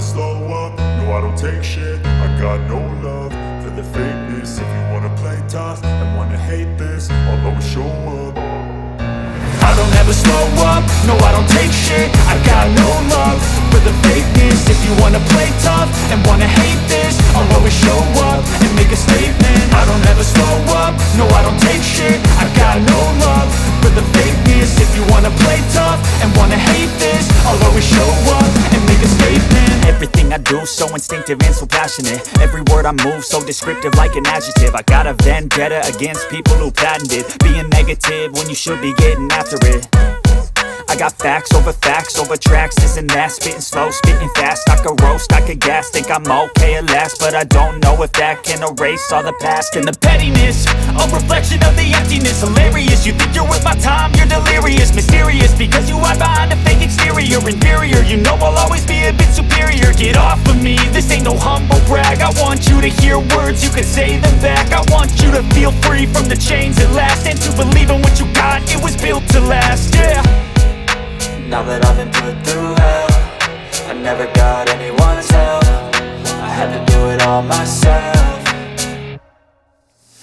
slow up, no I don't take shit. I got no love for the fakeness. If you wanna play tough and wanna hate this, I'll always show up. I don't ever slow up, no I don't take shit. I got no love for the fakeness. If you wanna play tough and wanna hate this, I'll always show up and make a statement. I don't ever slow up, no I don't take shit. I got no love for the fakeness. If you wanna play tough and wanna hate this, I'll always show up and make a statement. Everything I do so instinctive and so passionate. Every word I move so descriptive like an adjective. I got a vendetta against people who patented being negative when you should be getting after it. I got facts over tracks, this and that. Spitting slow, spitting fast. I could roast, I could gas. Think I'm okay at last, but I don't know if that can erase all the past. And the pettiness, a reflection of the emptiness. Hilarious, you think you're worth my time, you're delirious. Mysterious, because you hide behind a fake exterior. Inferior, you know I'll always be a bit superior. Get off of me, this ain't no humble brag. I want you to hear words, you can say them back. I want you to feel free from the chains at last, and to believe in what you got, it was built to last, yeah. Now that I've been put through hell, I never got anyone's help. I had to do it all myself.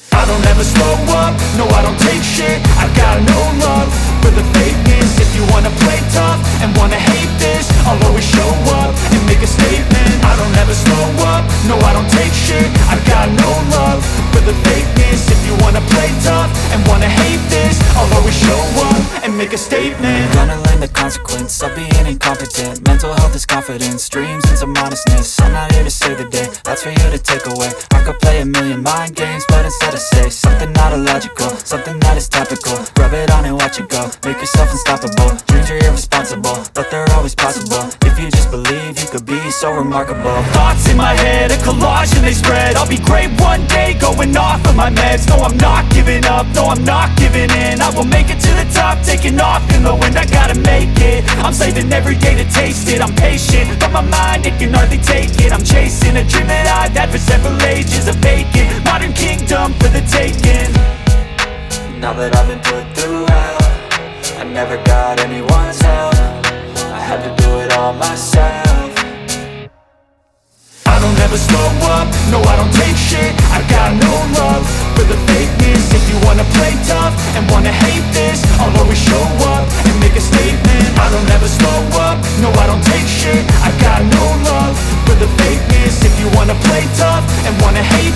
I don't ever slow up, no I don't take shit. I got no love for the fakeness. If you wanna play tough and wanna hate this, I'll always show up and make a statement. I don't ever slow up, no I don't take shit. I got no love for the fakeness. If you wanna play tough and wanna hate this, I'll always show up and make a statement. Gonna learn the consequence of being incompetent. Mental health is confidence, dreams and some honestness. I'm not here to save the day, that's for you to take away. I could play a million mind games, but instead I say something not illogical, something that is topical. Rub it on and watch it go, make yourself unstoppable. Dreams are irresponsible, but they're always possible. If you just believe, you could be so remarkable. Thoughts in my head, a collage and they spread. I'll be great one day, going off of my meds. No, I'm not giving up, no, I'm not giving in. I will make it to the top, taking off in the wind. I gotta make it, I'm saving every day to taste it. I'm patient, but my mind, it can hardly take it. I'm chasing a dream that I've had for several ages. A vacant, modern kingdom for the taking. Now that I've been put through hell, I never got anyone's help. I had to do it all myself. I don't ever slow up, no I don't take shit. I got no love for the fakeness. If you wanna play tough and wanna hate this, I'll always show up and make a statement. I don't ever slow up, no I don't take shit. I got no love for the fakeness. If you wanna play tough and wanna hate